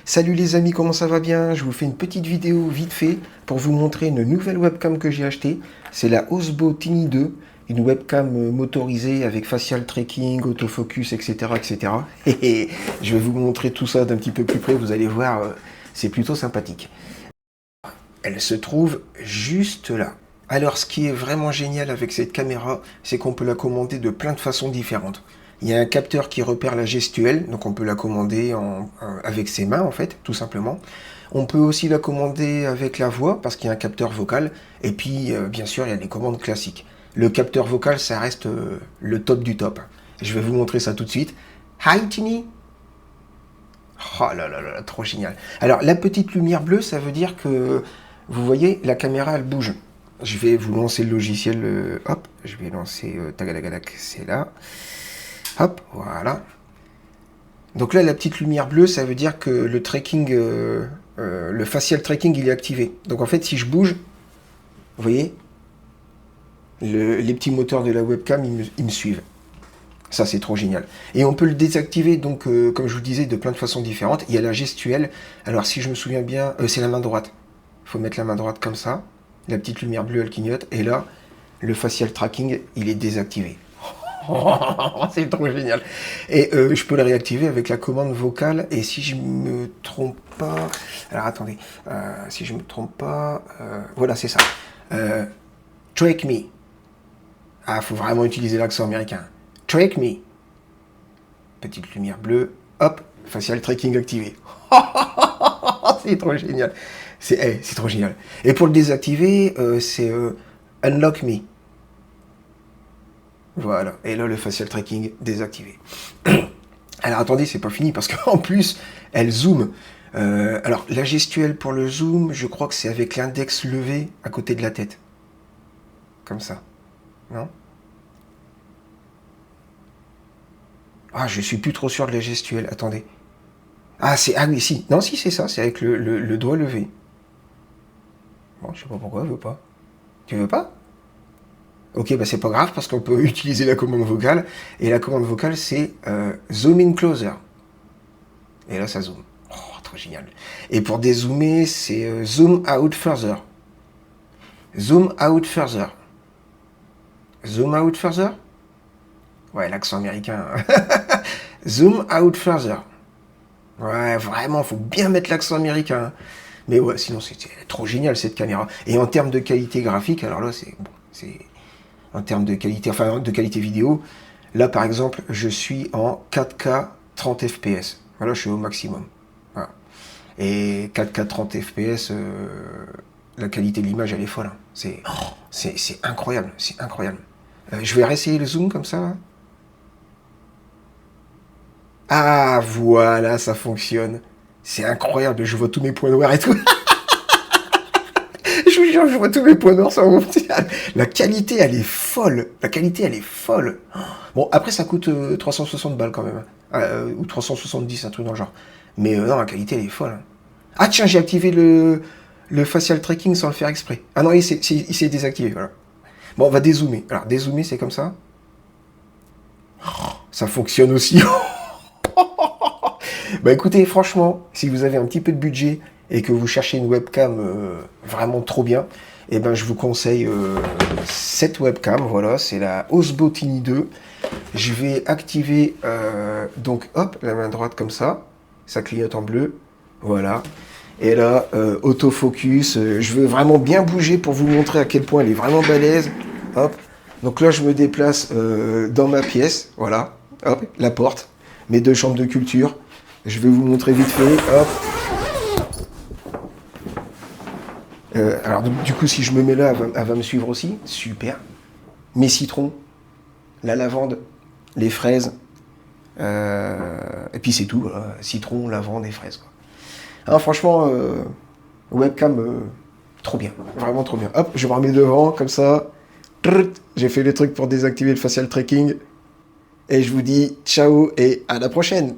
Salut les amis, comment ça va bien? Je vous fais une petite vidéo vite fait pour vous montrer une nouvelle webcam que j'ai achetée. C'est la Osbo Tiny 2, une webcam motorisée avec facial tracking, autofocus, etc. etc. Et je vais vous montrer tout ça d'un petit peu plus près, vous allez voir, c'est plutôt sympathique. Elle se trouve juste là. Alors ce qui est vraiment génial avec cette caméra, c'est qu'on peut la commander de plein de façons différentes. Il y a un capteur qui repère la gestuelle, donc on peut la commander avec ses mains en fait, tout simplement. On peut aussi la commander avec la voix, parce qu'il y a un capteur vocal. Et puis, bien sûr, il y a les commandes classiques. Le capteur vocal, ça reste le top du top. Je vais vous montrer ça tout de suite. Hi Tini! Oh là là là, trop génial. Alors, la petite lumière bleue, ça veut dire que, vous voyez, la caméra, elle bouge. Je vais vous lancer le logiciel, hop, je vais lancer, tagadagadac, c'est là. Hop, voilà. Donc là, la petite lumière bleue, ça veut dire que le tracking, le facial tracking, il est activé. Donc en fait, si je bouge, vous voyez, les petits moteurs de la webcam, ils me suivent. Ça, c'est trop génial. Et on peut le désactiver, donc, comme je vous le disais, de plein de façons différentes. Il y a la gestuelle. Alors, si je me souviens bien, c'est la main droite. Il faut mettre la main droite comme ça. La petite lumière bleue, elle clignote. Et là, le facial tracking, il est désactivé. C'est trop génial. Et je peux le réactiver avec la commande vocale. Et si je me trompe pas... Alors, attendez. Si je me trompe pas... voilà, c'est ça. Track me. Ah, faut vraiment utiliser l'accent américain. Track me. Petite lumière bleue. Hop, facial tracking activé. C'est trop génial. C'est trop génial. Et pour le désactiver, c'est unlock me. Voilà. Et là, le facial tracking désactivé. Alors, attendez, c'est pas fini parce qu'en plus, elle zoome. Alors, la gestuelle pour le zoom, je crois que c'est avec l'index levé à côté de la tête. Comme ça. Non? Ah, je suis plus trop sûr de la gestuelle. Attendez. Ah, oui, si. Non, si, c'est ça. C'est avec le doigt levé. Bon, je sais pas pourquoi, elle veut pas. Tu veux pas? Ok, bah c'est pas grave parce qu'on peut utiliser la commande vocale. Et la commande vocale, c'est zoom in closer. Et là, ça zoome. Oh, trop génial. Et pour dézoomer, c'est zoom out further. Zoom out further. Zoom out further? Ouais, l'accent américain. Zoom out further. Ouais, vraiment, faut bien mettre l'accent américain. Mais ouais, sinon, c'est trop génial cette caméra. Et en termes de qualité graphique, alors là, c'est... Bon, c'est... En termes de qualité, enfin de qualité vidéo, là par exemple, je suis en 4K 30 fps. Voilà, je suis au maximum. Voilà. Et 4K 30 fps, la qualité de l'image, elle est folle. Hein. C'est incroyable, c'est incroyable. Je vais réessayer le zoom comme ça. Hein. Ah, voilà, ça fonctionne. C'est incroyable, je vois tous mes points noirs et tout. Je vous jure, je vois tous mes points noirs sur mon petit... La qualité, elle est folle. La qualité, elle est folle. Bon, après, ça coûte 360 balles quand même. Ou 370, un truc dans le genre. Mais non, la qualité, elle est folle. Ah tiens, j'ai activé le facial tracking sans le faire exprès. Ah non, il s'est désactivé, voilà. Bon, on va dézoomer. Alors, dézoomer, c'est comme ça. Ça fonctionne aussi. Bah écoutez, franchement, si vous avez un petit peu de budget et que vous cherchez une webcam vraiment trop bien, eh ben je vous conseille cette webcam, voilà, c'est la Osbo Tiny 2. Je vais activer, donc hop, la main droite comme ça clignote en bleu, voilà. Et là, autofocus, je veux vraiment bien bouger pour vous montrer à quel point elle est vraiment balèze, hop. Donc là, je me déplace dans ma pièce, voilà, hop, la porte, mes deux chambres de culture. Je vais vous montrer vite fait, hop. Alors du coup, si je me mets là, elle va me suivre aussi. Super. Mes citrons, la lavande, les fraises. Et puis c'est tout. Voilà. Citron, lavande et fraises. Quoi. Alors, franchement, webcam, trop bien. Vraiment trop bien. Hop, je me remets devant, comme ça. J'ai fait les trucs pour désactiver le facial tracking. Et je vous dis ciao et à la prochaine.